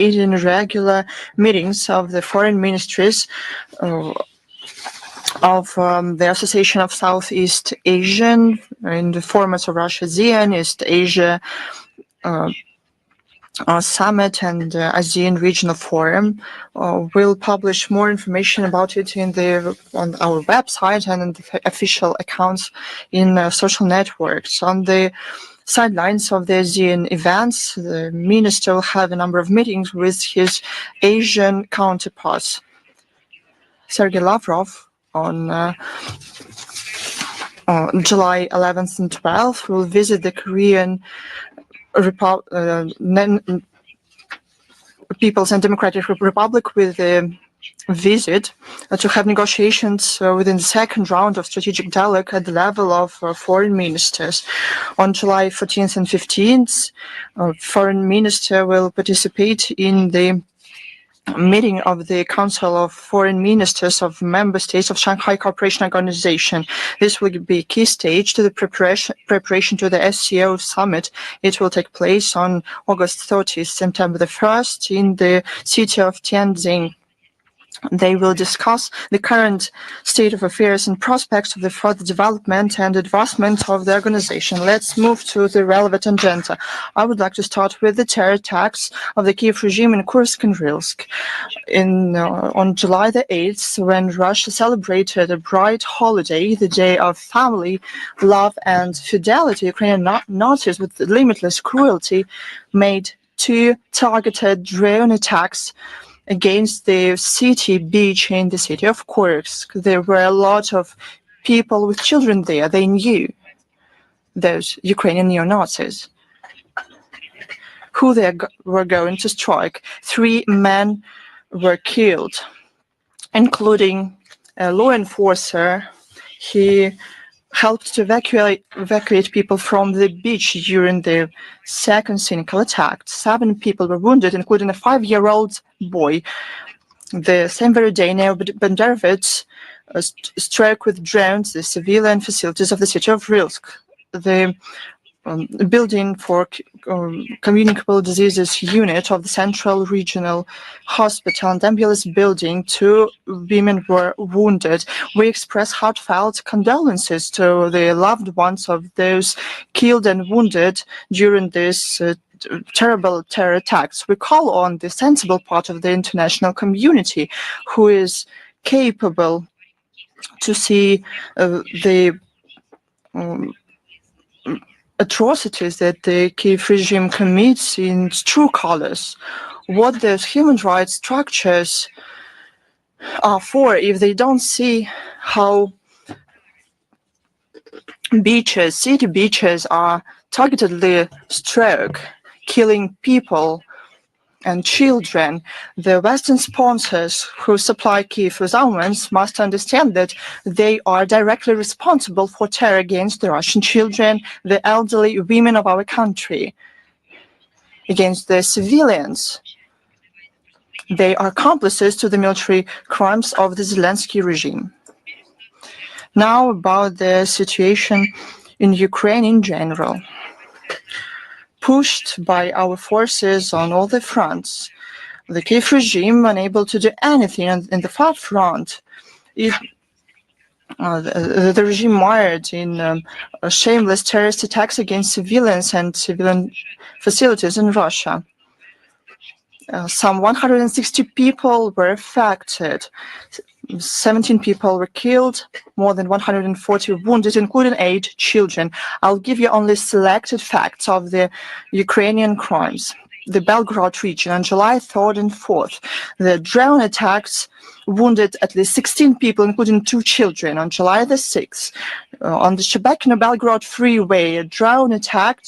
in regular meetings of the foreign ministries of the Association of Southeast Asian in the formats of Russia, ASEAN, East Asia Summit, and ASEAN Regional Forum. We'll publish more information about it on our website and in the official accounts in social networks. On the sidelines of the ASEAN events, the minister will have a number of meetings with his Asian counterparts. Sergei Lavrov on July 11th and 12th will visit the Korean People's and Democratic Republic with a visit to have negotiations within the second round of strategic dialogue at the level of foreign ministers. On July 14th and 15th, foreign minister will participate in the meeting of the Council of Foreign Ministers of Member States of Shanghai Cooperation Organization. This will be a key stage to the preparation to the SCO summit. It will take place on August 30th, September the 1st in the city of Tianjin. They will discuss the current state of affairs and prospects of the further development and advancement of the organization. Let's move to the relevant agenda. I would like to start with the terror attacks of the Kiev regime in Kursk and Rilsk. On July the 8th, when Russia celebrated a bright holiday, the day of family, love, and fidelity, Ukrainian Nazis, with limitless cruelty, made 2 targeted drone attacks against the city beach in the city of Kursk. There were a lot of people with children there. They knew those Ukrainian neo-Nazis who they were going to strike. 3 men were killed, including a law enforcer. He helped to evacuate people from the beach during the second cynical attack. 7 people were wounded, including a 5-year-old boy. The same very day, Banderovets struck with drones the civilian facilities of the city of Rilsk. The building for communicable diseases unit of the Central Regional Hospital and ambulance building, 2 women were wounded. We express heartfelt condolences to the loved ones of those killed and wounded during this terrible terror attacks. We call on the sensible part of the international community who is capable to see the atrocities that the Kiev regime commits in its true colors. What those human rights structures are for if they don't see how beaches, city beaches are targetedly struck, killing people and children. The Western sponsors who supply Kiev with armaments must understand that they are directly responsible for terror against the Russian children, the elderly, women of our country, against the civilians. They are accomplices to the military crimes of the Zelensky regime. Now about the situation in Ukraine in general. Pushed by our forces on all the fronts, the Kiev regime, unable to do anything in the far front, the regime mired in shameless terrorist attacks against civilians and civilian facilities in Russia. Some 160 people were affected. 17 people were killed, more than 140 wounded, including 8 children. I'll give you only selected facts of the Ukrainian crimes. The Belgorod region on July 3rd and 4th, the drone attacks wounded at least 16 people, including 2 children. On July the 6th, on the Shebekino-Belgorod freeway, a drone attack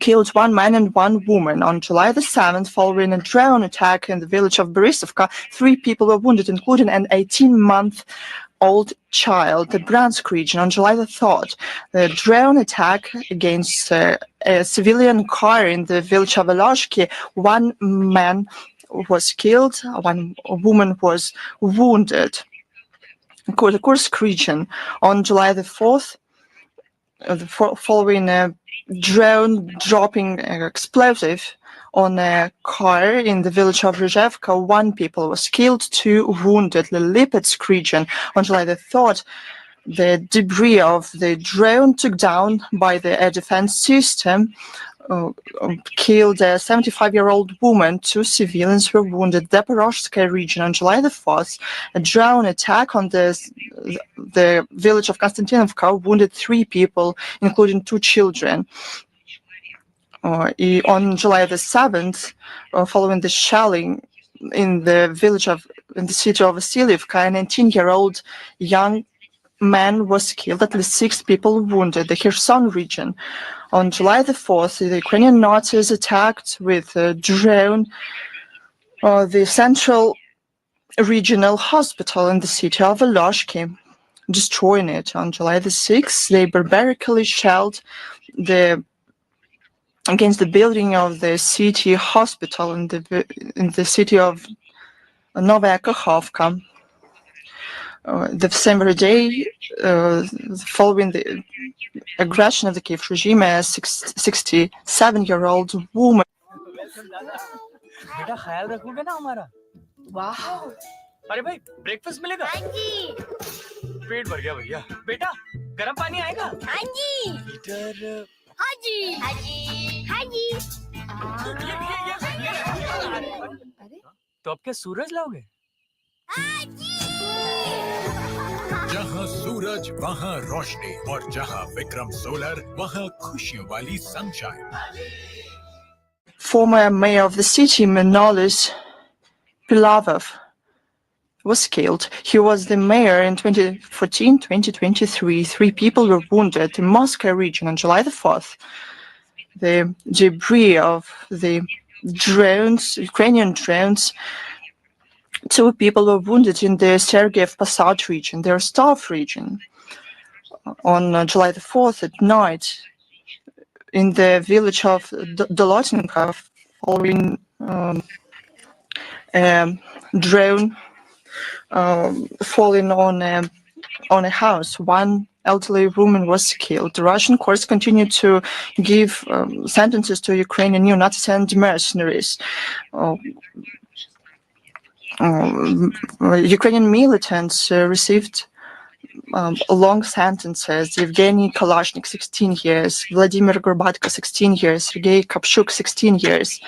killed 1 man and 1 woman. On July the 7th, following a drone attack in the village of Borisovka, 3 people were wounded, including an 18-month-old child. The Bryansk region, on July the 3rd, the drone attack against a civilian car in the village of Alashki, 1 man was killed, 1 woman was wounded. The Kursk region, on July the 4th, following a drone dropping explosive on a car in the village of Rizhevka. 1 people was killed, 2 wounded. The Lipetsk region on July the 3rd, the debris of the drone took down by the air defense system killed a 75-year-old woman. 2 civilians were wounded. Zaporozhye region on July the 4th, a drone attack on the village of Konstantinovka wounded 3 people, including 2 children. On July the 7th, following the shelling in the city of Vasilievka, a 19-year-old young man was killed, at least 6 people wounded. The Kherson region. On July the 4th, the Ukrainian Nazis attacked with a drone the central regional hospital in the city of Aloshki, destroying it. On July the 6th, they barbarically shelled against the building of the city hospital in the city of Novaya Kakhovka. The same day, following the aggression of the Kiev regime, a 67-year-old woman. बेटा ख्याल रखोगे ना हमारा? वाह! अरे भाई breakfast मिलेगा? हाँ जी। पेट भर गया भैया। बेटा गर्म पानी आएगा? हाँ जी। हीटर? हाँ जी। हाँ जी। हाँ जी। अरे तो अब क्या सूरज लाओगे? हाँ जी। जहाँ सूरज वहाँ रोशनी और जहाँ विक्रम सोलर वहाँ खुशियों वाली sunshine. Former mayor of the city, Manolis Lavrov, was killed. He was the mayor in 2014-2023. 3 people were wounded in Moscow region on July the 4th. The debris of the drones, Ukrainian drones, 2 people were wounded in the Sergiev Posad region, the Rostov region. On July the 4th at night, in the village of Dolotinka, following drone falling on a house. 1 elderly woman was killed. The Russian courts continue to give sentences to Ukrainian neo-Nazis and mercenaries. Ukrainian militants received long sentences. Evgeny Kalashnik, 16 years. Vladimir Gorbatko, 16 years. Sergei Kopchuk, 16 years.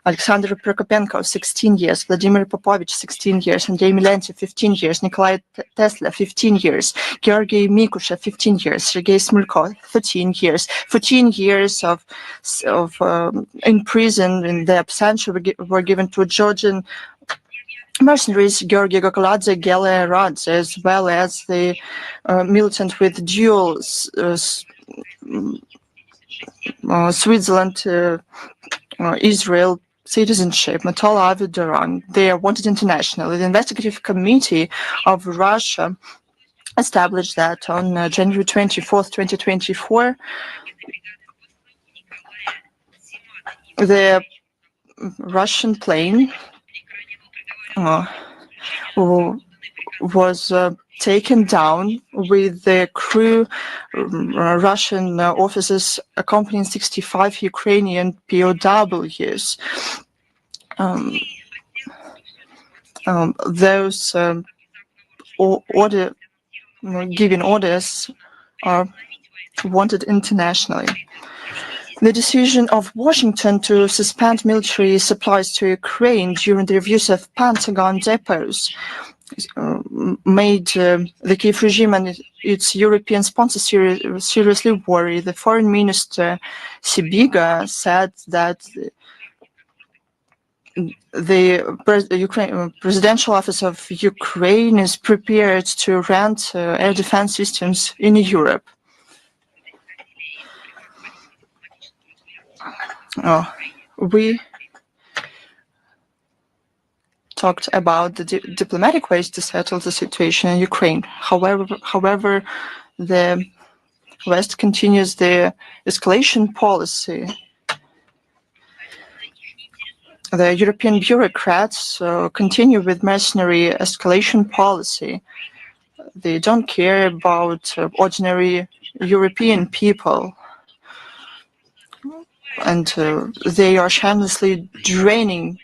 Alexander Prokopenko, 16 years. Vladimir Popovich, 16 years. Andrei Milentiev, 15 years. Nikolai Tesla, 15 years. Georgy Mikusha, 15 years. Sergei Smolko, 13 years. 14 years of in prison in the absentia were given to Georgian mercenaries Georgy Gokoladze, Gele Radze, as well as the militant with dual Switzerland, Israel citizenship, Matola Avidaran. They are wanted internationally. The investigative committee of Russia established that on January 24th, 2024, the Russian plane was taken down with the crew, Russian officers accompanying 65 Ukrainian POWs. Those giving orders are wanted internationally. The decision of Washington to suspend military supplies to Ukraine during the reviews of Pentagon depots made the Kiev regime and its European sponsors seriously worried. The foreign minister Sibiga said that the presidential office of Ukraine is prepared to rent air defense systems in Europe. We talked about the diplomatic ways to settle the situation in Ukraine. However, the West continues the escalation policy. The European bureaucrats continue with mercenary escalation policy. They don't care about ordinary European people. and they are shamelessly draining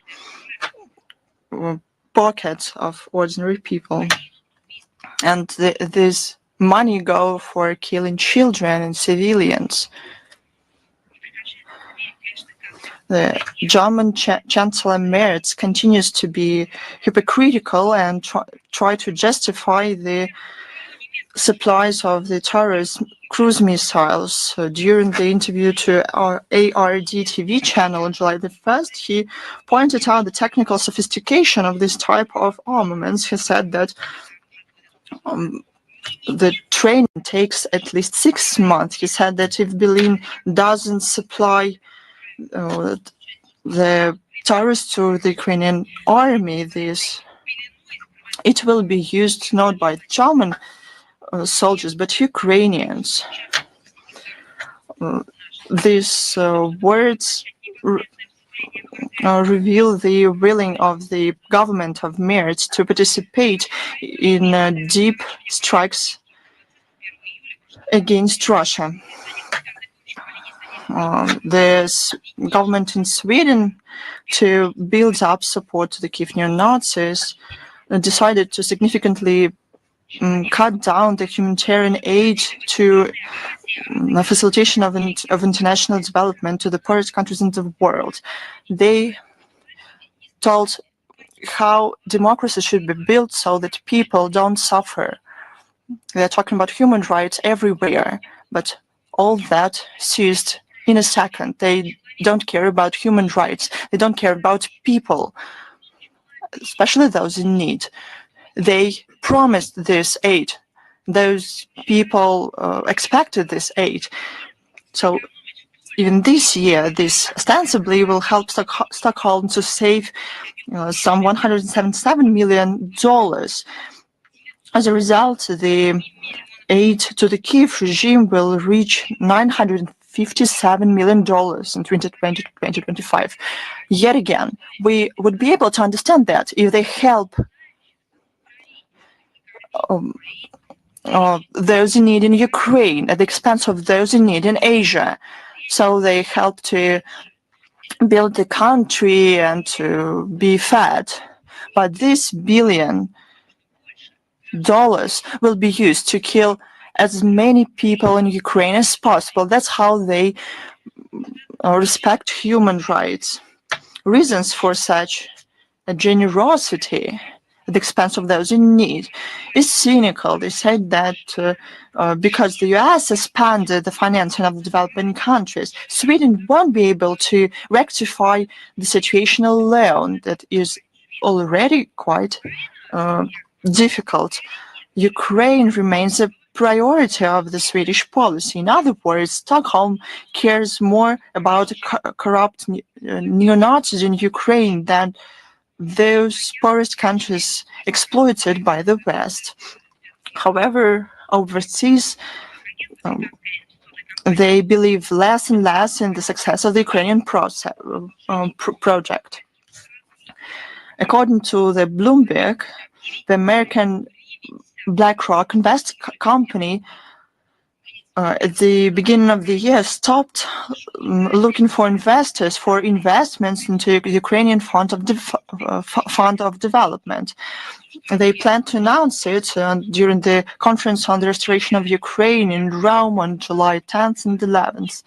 pockets of ordinary people. And this money go for killing children and civilians. The German Chancellor Merz continues to be hypocritical and try to justify the supplies of the terrorist cruise missiles. During the interview to our ARD TV channel on July the 1st, he pointed out the technical sophistication of this type of armaments. He said that the training takes at least 6 months. He said that if Berlin doesn't supply the terrorists to the Ukrainian army, it will be used not by German soldiers but Ukrainians. These words reveal the willing of the government of Merz to participate in deep strikes against Russia. The government in Sweden, to build up support to the Kiev neo-Nazis, decided to significantly cut down the humanitarian aid to the facilitation of international development to the poorest countries in the world. They told how democracy should be built so that people don't suffer. They're talking about human rights everywhere, but all that ceased in a second. They don't care about human rights. They don't care about people, especially those in need. They promised this aid. Those people expected this aid. So even this year, this ostensibly will help Stockholm to save some $177 million. As a result, the aid to the Kiev regime will reach $957 million in 2020-2025. Yet again, we would be able to understand that if they help those in need in Ukraine at the expense of those in need in Asia. So they help to build the country and to be fed. But this $1 billion will be used to kill as many people in Ukraine as possible. That's how they respect human rights. Reasons for such a generosity at the expense of those in need is cynical. They said that because the US expanded the financing of the developing countries, Sweden won't be able to rectify the situation alone that is already quite difficult. Ukraine remains a priority of the Swedish policy. In other words, Stockholm cares more about corrupt neo-Nazis in Ukraine than those poorest countries exploited by the West. However, overseas, they believe less and less in the success of the Ukrainian project. According to the Bloomberg, the American BlackRock invest company at the beginning of the year stopped looking for investors for investments into the Ukrainian Fund of Development. They plan to announce it during the conference on the restoration of Ukraine in Rome on July 10th and 11th.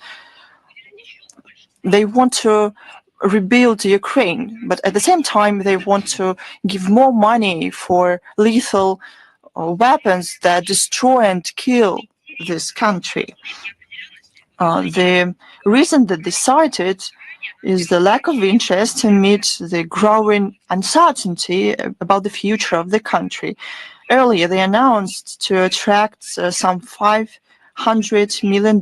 They want to rebuild Ukraine, but at the same time, they want to give more money for lethal weapons that destroy and kill this country. The reason that they cited is the lack of interest amid the growing uncertainty about the future of the country. Earlier, they announced to attract some $500 million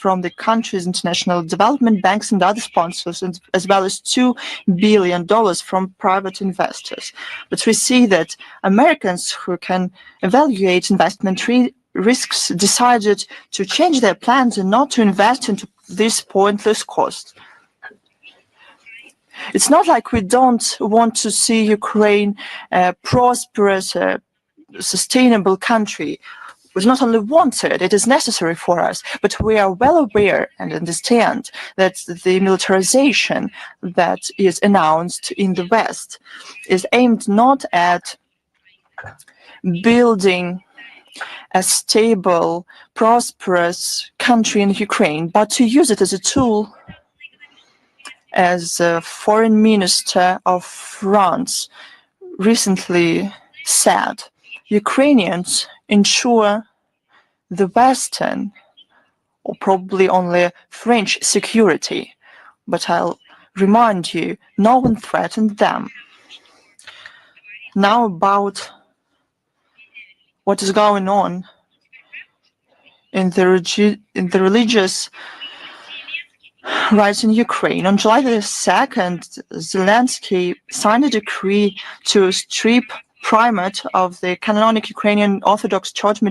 from the country's international development banks and other sponsors, as well as $2 billion from private investors. But we see that Americans who can evaluate investment risks decided to change their plans and not to invest into this pointless cost. It's not like we don't want to see Ukraine a prosperous, sustainable country. We do not only want it, it is necessary for us, but we are well aware and understand that the militarization that is announced in the West is aimed not at building a stable, prosperous country in Ukraine, but to use it as a tool. As a foreign minister of France recently said, Ukrainians ensure the Western, or probably only French, security. But I'll remind you, no one threatened them. Now about what is going on in the religious rights in Ukraine. On July the 2nd, Zelensky signed a decree to strip primate of the canonic Ukrainian Orthodox Church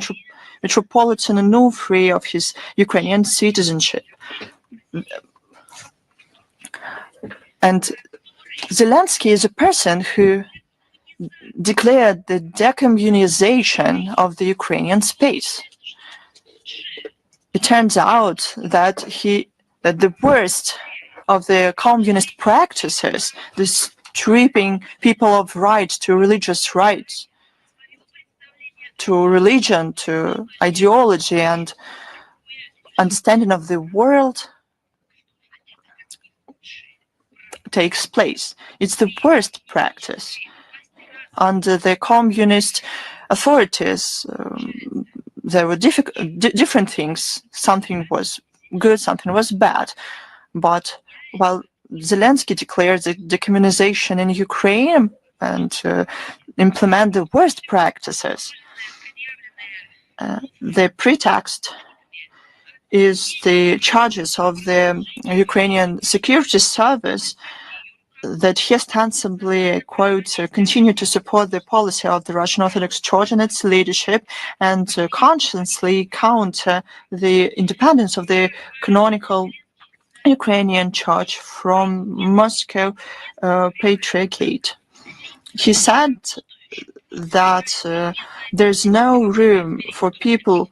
Metropolitan Onufry of his Ukrainian citizenship. And Zelensky is a person who declared the decommunization of the Ukrainian space. It turns out that the worst of the communist practices, the stripping people of rights to religious rights, to religion, to ideology and understanding of the world, takes place. It's the worst practice. Under the communist authorities, there were different things. Something was good, something was bad. But while Zelensky declared the decommunization in Ukraine and implement the worst practices, the pretext is the charges of the Ukrainian security service that he ostensibly, quote, continue to support the policy of the Russian Orthodox Church and its leadership and consciously counter the independence of the canonical Ukrainian Church from Moscow Patriarchate. He said that there's no room for people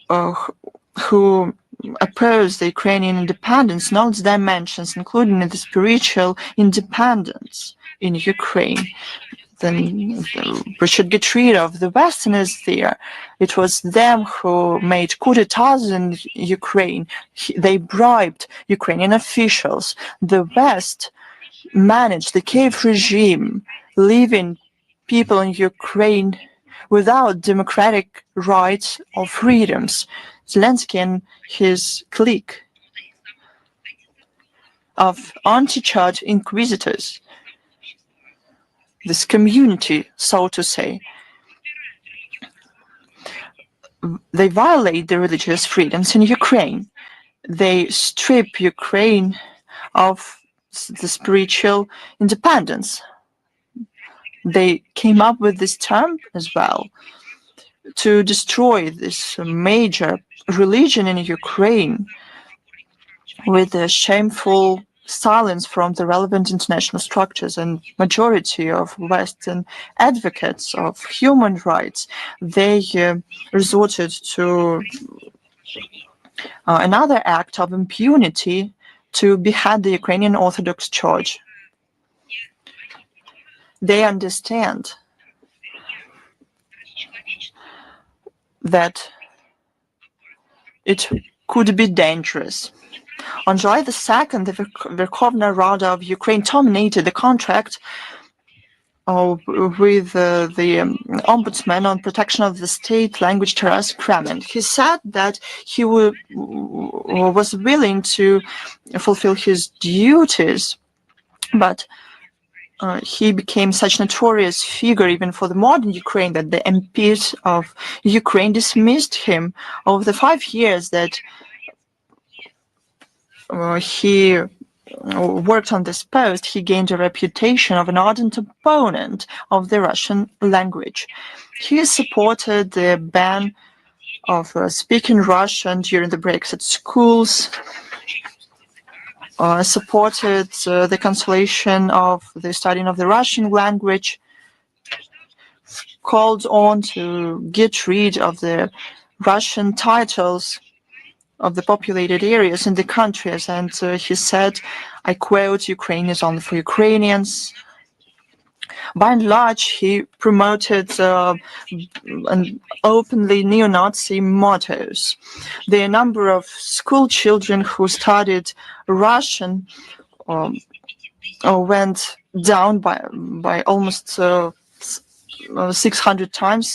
who oppose the Ukrainian independence in all its dimensions, including the spiritual independence in Ukraine. Then we should get rid of the Westerners there. It was them who made coup d'etats in Ukraine. They bribed Ukrainian officials. The West managed the Kiev regime, leaving people in Ukraine without democratic rights or freedoms. Zelensky and his clique of anti-church inquisitors, this community, so to say, they violate the religious freedoms in Ukraine. They strip Ukraine of the spiritual independence. They came up with this term as well to destroy this major religion in Ukraine with a shameful silence from the relevant international structures and majority of Western advocates of human rights. They resorted to another act of impunity to behead the Ukrainian Orthodox Church. They understand that it could be dangerous. On July the 2nd, the Verkhovna Rada of Ukraine terminated the contract with the Ombudsman on protection of the state language Taras Kremen. He said that he was willing to fulfill his duties, but he became such a notorious figure even for the modern Ukraine that the MPs of Ukraine dismissed him. Over the 5 years that he worked on this post, he gained a reputation of an ardent opponent of the Russian language. He supported the ban of speaking Russian during the breaks at schools, supported the cancellation of the studying of the Russian language, called on to get rid of the Russian titles of the populated areas in the countries, and he said, I quote, Ukraine is only for Ukrainians. By and large, he promoted an openly neo-Nazi mottos. The number of school children who studied Russian went down by almost 600 times,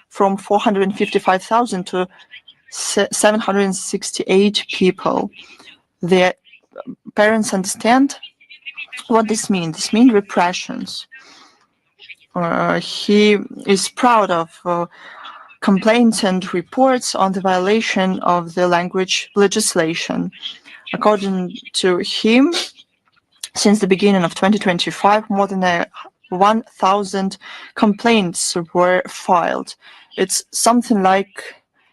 from 455,000 to 768 people. Their parents understand what this means. This means repressions. He is proud of complaints and reports on the violation of the language legislation. According to him, since the beginning of 2025, more than 1,000 complaints were filed. It's something like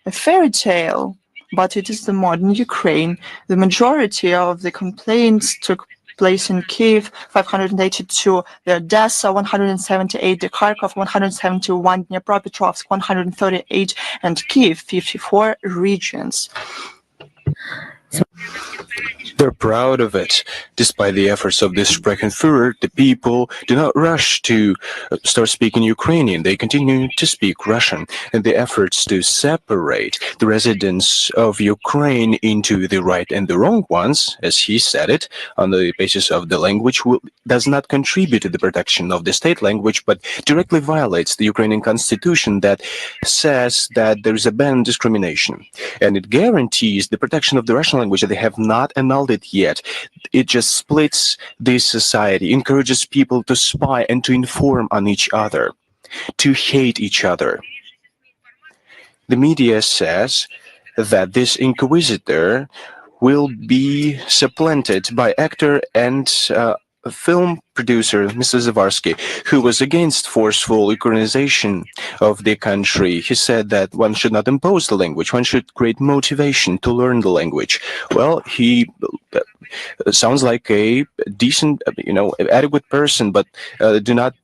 a fairy tale, but it is the modern Ukraine. The majority of the complaints took place in Kiev, 582, the Odessa, 178, the Kharkov, 171, Dnipropetrovsk, 138, and Kiev, 54 regions. They're proud of it. Despite the efforts of this Sprechen the people do not rush to start speaking Ukrainian. They continue to speak Russian. And the efforts to separate the residents of Ukraine into the right and the wrong ones, as he said it, on the basis of the language, does not contribute to the protection of the state language, but directly violates the Ukrainian constitution that says that there is a ban on discrimination. And it guarantees the protection of the Russian language that they have not annulled it yet. It just splits this society, encourages people to spy and to inform on each other, to hate each other. The media says that this inquisitor will be supplanted by actor and film producer Mr. Zavarsky, who was against forceful Ukrainization of the country. He said that one should not impose the language, one should create motivation to learn the language. Well, he sounds like a decent, adequate person, but do not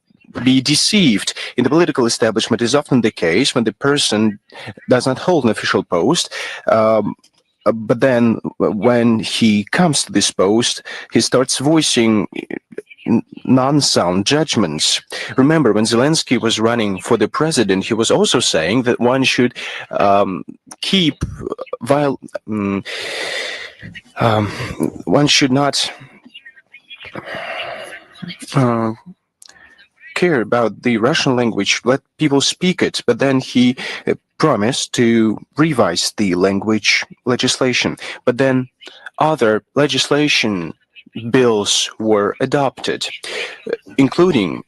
be deceived. In the political establishment, it is often the case when the person does not hold an official post, but then when he comes to this post, he starts voicing non-sound judgments. Remember, when Zelensky was running for the president, he was also saying that one should one should not care about the Russian language, let people speak it, but then he promised to revise the language legislation. But then other legislation bills were adopted, including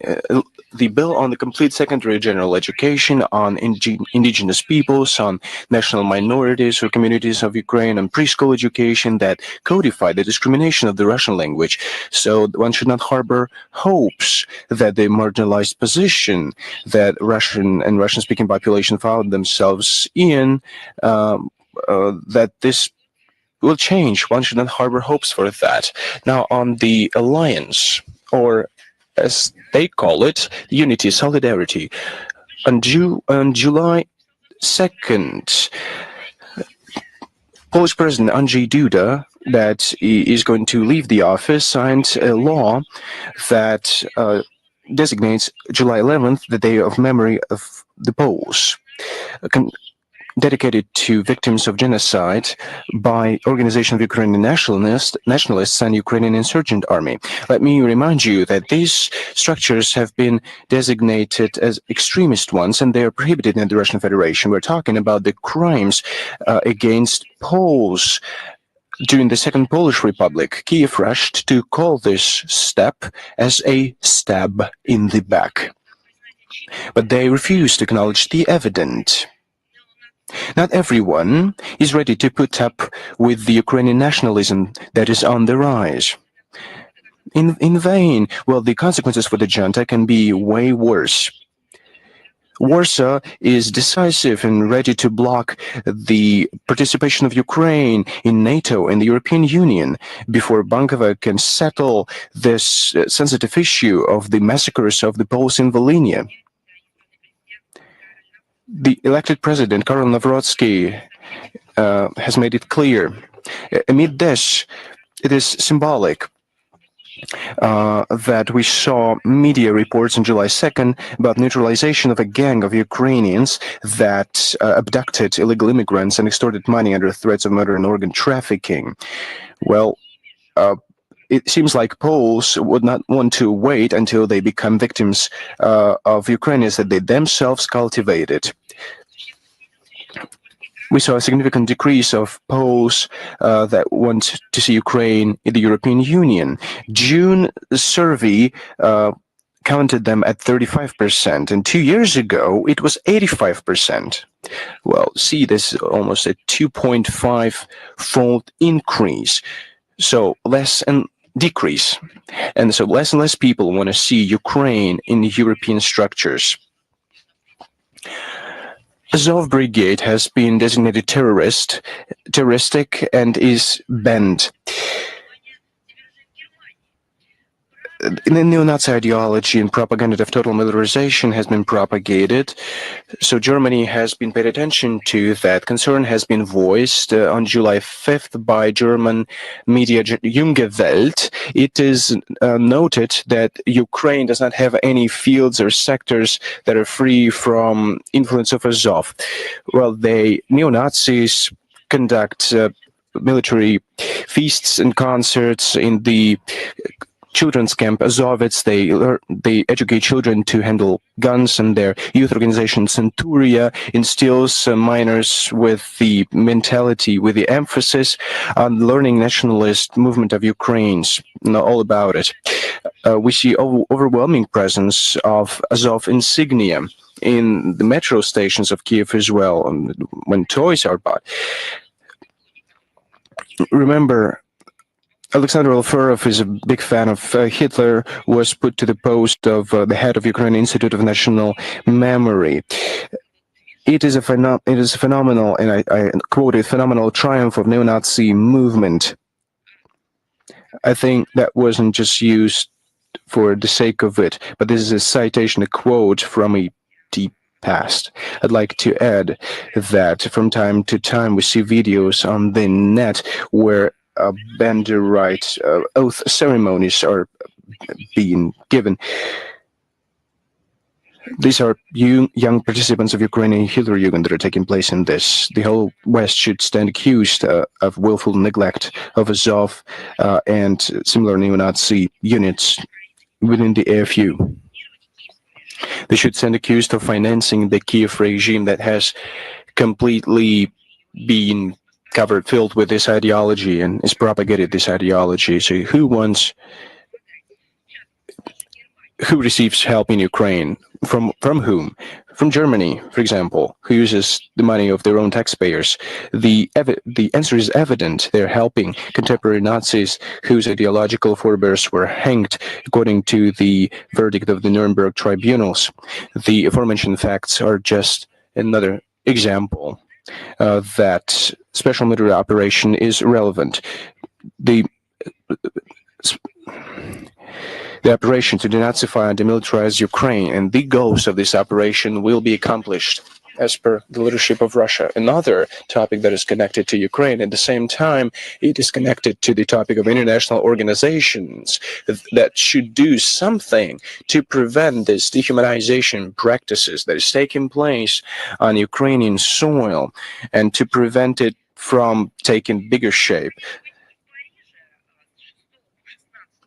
the bill on the complete secondary general education, on indigenous peoples, on national minorities or communities of Ukraine, and preschool education that codify the discrimination of the Russian language. So one should not harbor hopes that the marginalized position that Russian and Russian-speaking population found themselves in, that this will change. One should not harbor hopes for that. Now, on the alliance, or as they call it, unity, solidarity, on July 2nd, Polish President Andrzej Duda, that is going to leave the office, signed a law that designates July 11th the Day of Memory of the Poles, dedicated to victims of genocide by Organization of Ukrainian Nationalists and Ukrainian Insurgent Army. Let me remind you that these structures have been designated as extremist ones, and they are prohibited in the Russian Federation. We're talking about the crimes against Poles during the Second Polish Republic. Kiev rushed to call this step as a stab in the back, but they refused to acknowledge the evidence. Not everyone is ready to put up with the Ukrainian nationalism that is on the rise. In vain. Well, the consequences for the junta can be way worse. Warsaw is decisive and ready to block the participation of Ukraine in NATO and the European Union before Bankova can settle this sensitive issue of the massacres of the Poles in Volhynia. The elected president, Karol Nawrocki, has made it clear. Amid this, it is symbolic that we saw media reports on July 2nd about neutralization of a gang of Ukrainians that abducted illegal immigrants and extorted money under threats of murder and organ trafficking. Well, it seems like Poles would not want to wait until they become victims of Ukrainians that they themselves cultivated. We saw a significant decrease of Poles that want to see Ukraine in the European Union. June survey counted them at 35%, and 2 years ago it was 85%. Well, see, this is almost a 2.5-fold increase. So less and decrease. And so less and less people want to see Ukraine in European structures. Azov Brigade has been designated terroristic, and is banned. The neo-Nazi ideology and propaganda of total militarization has been propagated. So Germany has been paid attention to that. Concern has been voiced on July 5th by German media Junge Welt. It is noted that Ukraine does not have any fields or sectors that are free from influence of Azov. Well, neo-Nazis conduct military feasts and concerts in the children's camp Azovets. They educate children to handle guns, and their youth organization Centuria instills minors with the mentality, with the emphasis on learning nationalist movement of Ukraine's, know all about it. We see overwhelming presence of Azov insignia in the metro stations of Kiev as well, when toys are bought. Remember, Alexander Lavrov is a big fan of Hitler, was put to the post of the head of Ukrainian Institute of National Memory. It is a phenomenal, and I quote it, phenomenal triumph of neo-Nazi movement. I think that wasn't just used for the sake of it, but this is a citation, a quote from a deep past. I'd like to add that from time to time we see videos on the net where Banderite oath ceremonies are being given. These are young participants of Ukrainian Hitlerjugend that are taking place in this. The whole West should stand accused of willful neglect of Azov and similar neo-Nazi units within the AFU. They should stand accused of financing the Kiev regime that has completely been filled with this ideology and is propagated this ideology. So who receives help in Ukraine? From whom? From Germany, for example, who uses the money of their own taxpayers. The answer is evident. They're helping contemporary Nazis whose ideological forebears were hanged according to the verdict of the Nuremberg tribunals. The aforementioned facts are just another example that special military operation is relevant. The operation to denazify and demilitarize Ukraine, and the goals of this operation will be accomplished as per the leadership of Russia. Another topic that is connected to Ukraine, at the same time, it is connected to the topic of international organizations that should do something to prevent this dehumanization practices that is taking place on Ukrainian soil, and to prevent it from taking bigger shape.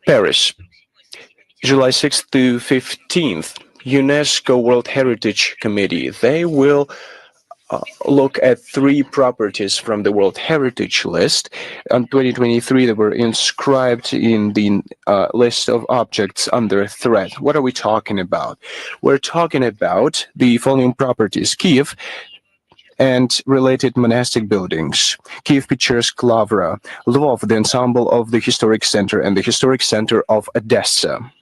Paris, July 6th to 15th, UNESCO World Heritage Committee. They will look at 3 properties from the World Heritage List. In 2023, they were inscribed in the list of objects under threat. What are we talking about? We're talking about the following properties: Kiev and related monastic buildings, Kiev-Pechersk Lavra, Lvov, the ensemble of the Historic Center, and the Historic Center of Odessa.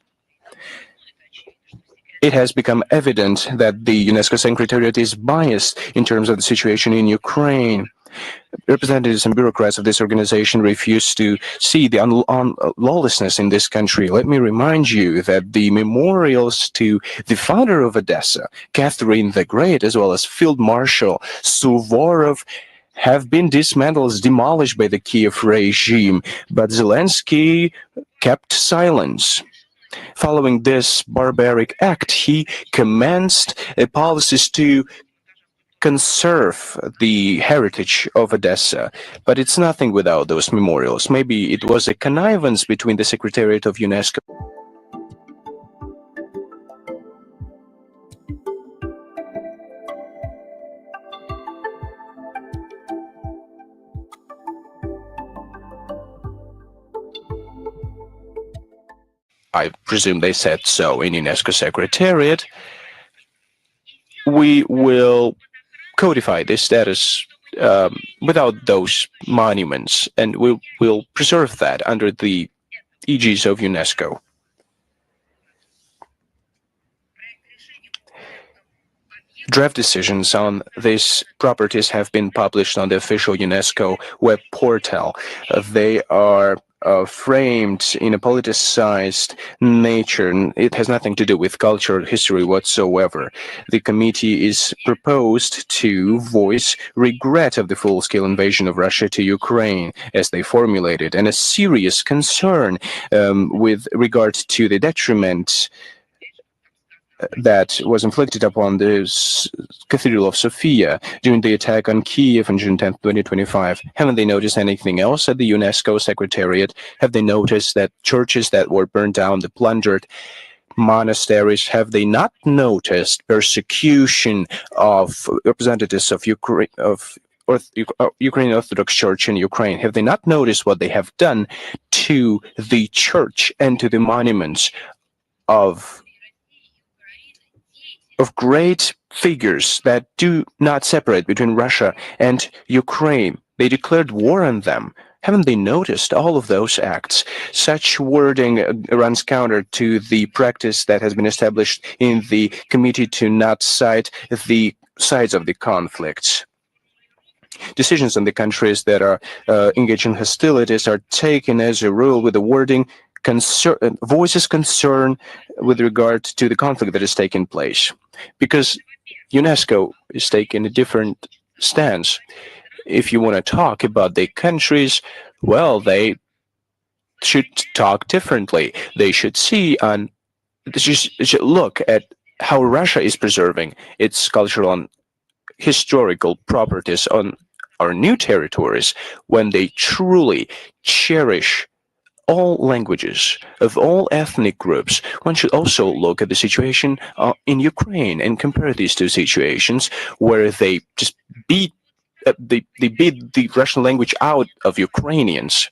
It has become evident that the UNESCO Secretariat is biased in terms of the situation in Ukraine. Representatives and bureaucrats of this organization refuse to see the lawlessness in this country. Let me remind you that the memorials to the founder of Odessa, Catherine the Great, as well as Field Marshal Suvorov, have been dismantled, demolished by the Kiev regime, but Zelensky kept silence. Following this barbaric act, he commenced policies to conserve the heritage of Odessa, but it's nothing without those memorials. Maybe it was a connivance between the Secretariat of UNESCO. I presume they said so in UNESCO Secretariat. We will codify this status without those monuments, and we'll preserve that under the aegis of UNESCO. Draft decisions on these properties have been published on the official UNESCO web portal. They are framed in a politicized nature, and it has nothing to do with culture or history whatsoever. The committee is proposed to voice regret of the full-scale invasion of Russia to Ukraine, as they formulated, and a serious concern with regard to the detriment that was inflicted upon the Cathedral of Sofia during the attack on Kiev on June 10th, 2025. Haven't they noticed anything else at the UNESCO Secretariat? Have they noticed that churches that were burned down, the plundered monasteries, have they not noticed persecution of representatives of Ukraine, Ukrainian Orthodox Church in Ukraine? Have they not noticed what they have done to the church and to the monuments of great figures that do not separate between Russia and Ukraine? They declared war on them. Haven't they noticed all of those acts? Such wording runs counter to the practice that has been established in the committee to not cite the sides of the conflicts. Decisions on the countries that are engaged in hostilities are taken as a rule with the wording voices concern with regard to the conflict that is taking place, because UNESCO is taking a different stance. If you want to talk about the countries, well, they should talk differently. They should should look at how Russia is preserving its cultural and historical properties on our new territories when they truly cherish all languages, of all ethnic groups. One should also look at the situation in Ukraine and compare these two situations, where they just beat the Russian language out of Ukrainians.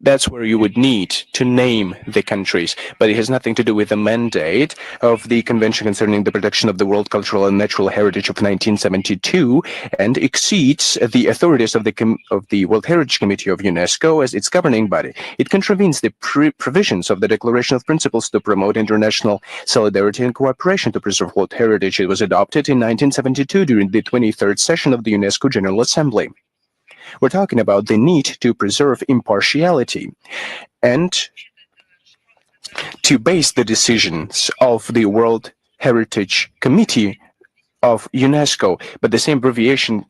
That's where you would need to name the countries, but it has nothing to do with the mandate of the Convention Concerning the Protection of the World Cultural and Natural Heritage of 1972, and exceeds the authorities of the World Heritage Committee of UNESCO as its governing body. It contravenes the provisions of the Declaration of Principles to promote international solidarity and cooperation to preserve world heritage. It was adopted in 1972 during the 23rd session of the UNESCO General Assembly. We're talking about the need to preserve impartiality and to base the decisions of the World Heritage Committee of UNESCO, but the same abbreviation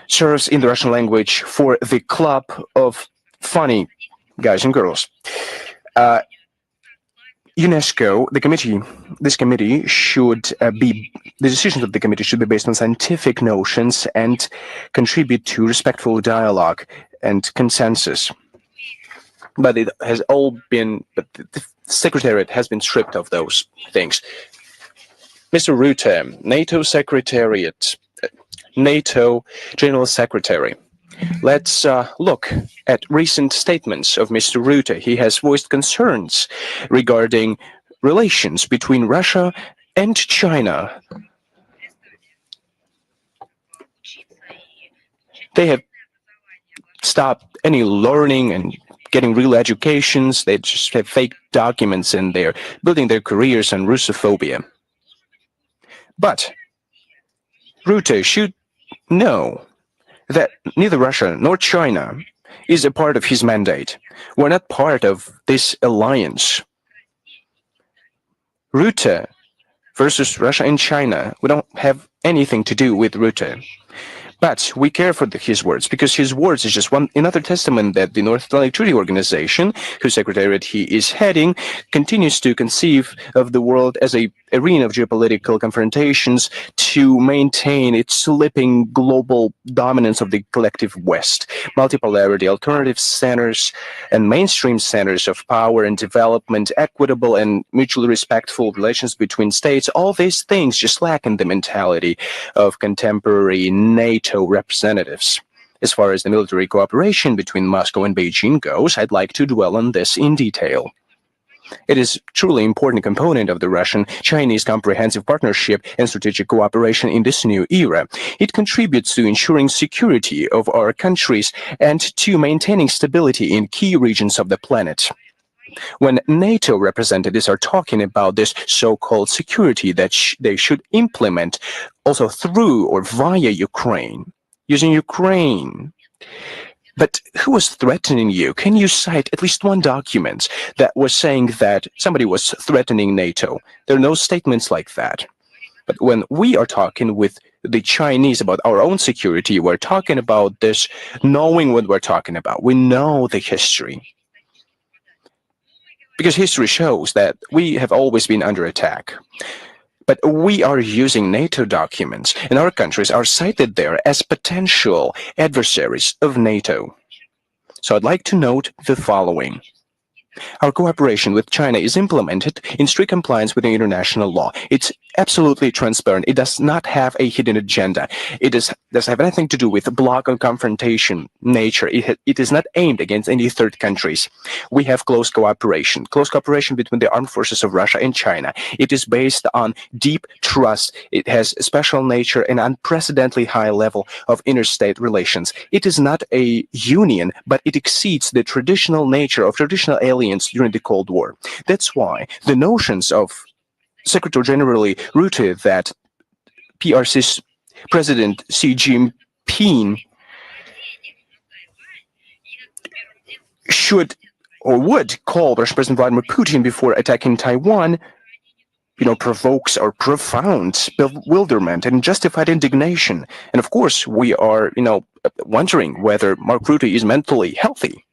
serves in the Russian language for the club of funny guys and girls. UNESCO, this committee should the decisions of the committee should be based on scientific notions and contribute to respectful dialogue and consensus. But it has all been, the Secretariat has been stripped of those things. Mr. Rutte, NATO Secretariat, NATO General Secretary. Let's look at recent statements of Mr. Rutte. He has voiced concerns regarding relations between Russia and China. They have stopped any learning and getting real educations. They just have fake documents and they're building their careers on Russophobia. But Rutte should know that neither Russia nor China is a part of his mandate. We're not part of this alliance. Rutte versus Russia and China, we don't have anything to do with Rutte. But we care for his words because his words is just another testament that the North Atlantic Treaty Organization, whose secretariat he is heading, continues to conceive of the world as a arena of geopolitical confrontations to maintain its slipping global dominance of the collective West. Multipolarity, alternative centers, and mainstream centers of power and development, equitable and mutually respectful relations between states, all these things just lack in the mentality of contemporary NATO representatives. As far as the military cooperation between Moscow and Beijing goes, I'd like to dwell on this in detail. It is truly an important component of the Russian-Chinese comprehensive partnership and strategic cooperation in this new era. It contributes to ensuring security of our countries and to maintaining stability in key regions of the planet. When NATO representatives are talking about this so-called security that they should implement also through or via Ukraine, using Ukraine. But who was threatening you? Can you cite at least one document that was saying that somebody was threatening NATO? There are no statements like that. But when we are talking with the Chinese about our own security, we're talking about this knowing what we're talking about. We know the history. Because history shows that we have always been under attack. But we are using NATO documents, and our countries are cited there as potential adversaries of NATO. So I'd like to note the following. Our cooperation with China is implemented in strict compliance with the international law. It's absolutely transparent. It does not have a hidden agenda. It does have nothing to do with bloc or confrontation nature. It is not aimed against any third countries. We have close cooperation between the armed forces of Russia and China. It is based on deep trust. It has a special nature and unprecedentedly high level of interstate relations. It is not a union, but it exceeds the traditional nature of traditional alliances during the Cold War. That's why the notions of Secretary General Rutte that PRC's President Xi Jinping should or would call Russian President Vladimir Putin before attacking Taiwan, provokes our profound bewilderment and justified indignation. And of course, we are, wondering whether Mark Rutte is mentally healthy.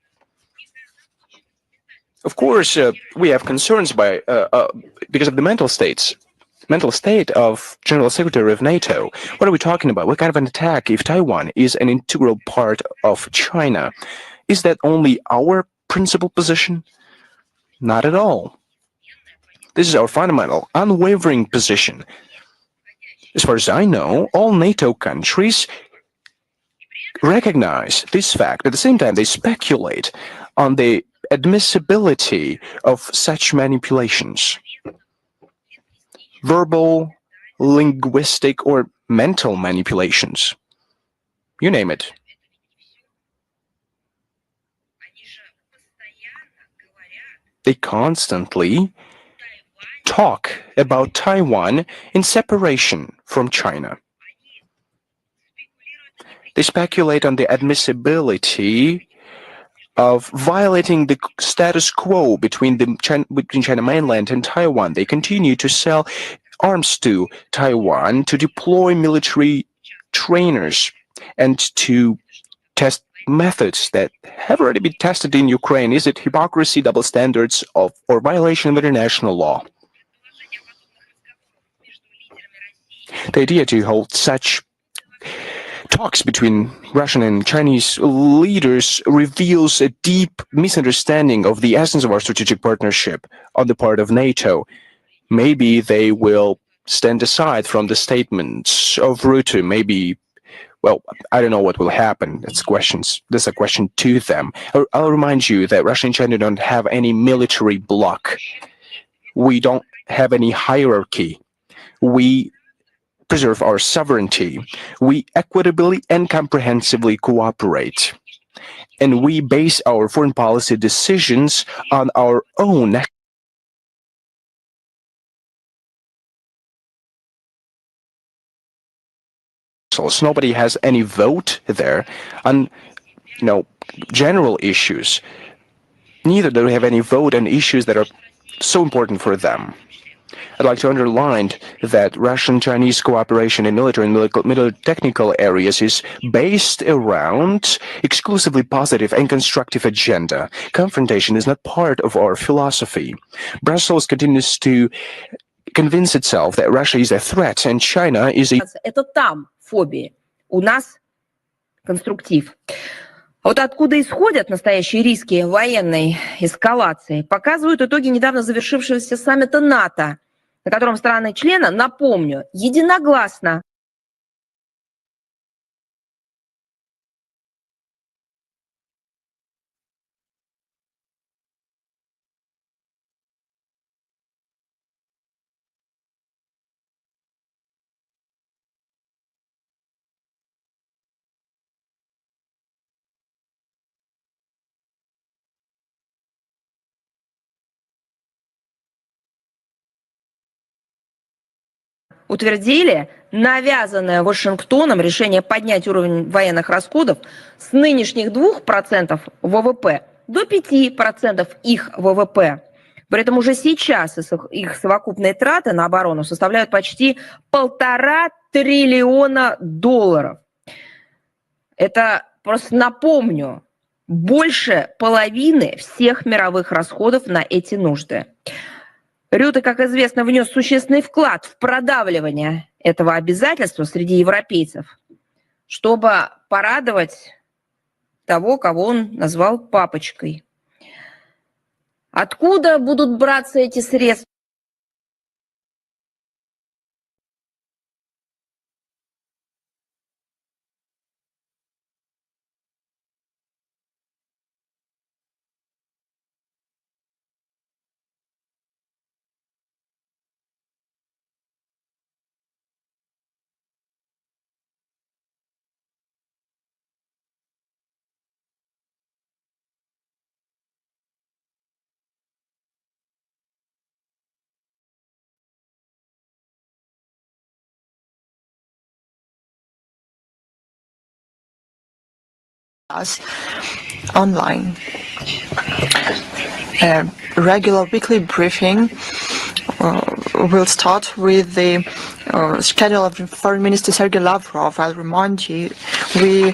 Of course, we have concerns because of the mental state of General Secretary of NATO. What are we talking about? What kind of an attack if Taiwan is an integral part of China? Is that only our principal position? Not at all. This is our fundamental, unwavering position. As far as I know, all NATO countries recognize this fact. At the same time, they speculate on the admissibility of such manipulations. Verbal, linguistic, or mental manipulations. You name it. They constantly talk about Taiwan in separation from China. They speculate on the admissibility of violating the status quo between China mainland and Taiwan. They continue to sell arms to Taiwan, to deploy military trainers, and to test methods that have already been tested in Ukraine. Is it hypocrisy, double standards, or violation of international law? The idea to hold such talks between Russian and Chinese leaders reveals a deep misunderstanding of the essence of our strategic partnership on the part of NATO. Maybe they will stand aside from the statements of Rutte. Maybe, well, I don't know what will happen. That's a question to them. I'll remind you that Russia and China don't have any military bloc. We don't have any hierarchy. We preserve our sovereignty. We equitably and comprehensively cooperate. And we base our foreign policy decisions on our own Brussels. Nobody has any vote there on, general issues. Neither do they have any vote on issues that are so important for them. I'd like to underline that Russian-Chinese cooperation in military and technical areas is based around exclusively positive and constructive agenda. Confrontation is not part of our philosophy. Brussels continues to convince itself that Russia is a threat and China is a... Это там фобии. У нас конструктив. А вот откуда исходят настоящие риски военной эскалации, показывают итоги недавно завершившегося саммита НАТО, на котором страны-члены, напомню, единогласно утвердили навязанное Вашингтоном решение поднять уровень военных расходов с нынешних 2% ВВП до 5% их ВВП. При этом уже сейчас их совокупные траты на оборону составляют почти $1,5 триллиона. Это, просто напомню, больше половины всех мировых расходов на эти нужды. Рюте, как известно, внес существенный вклад в продавливание этого обязательства среди европейцев, чтобы порадовать того, кого он назвал папочкой. Откуда будут браться эти средства? Us online. Regular weekly briefing will start with the schedule of Foreign Minister Sergei Lavrov. I'll remind you, we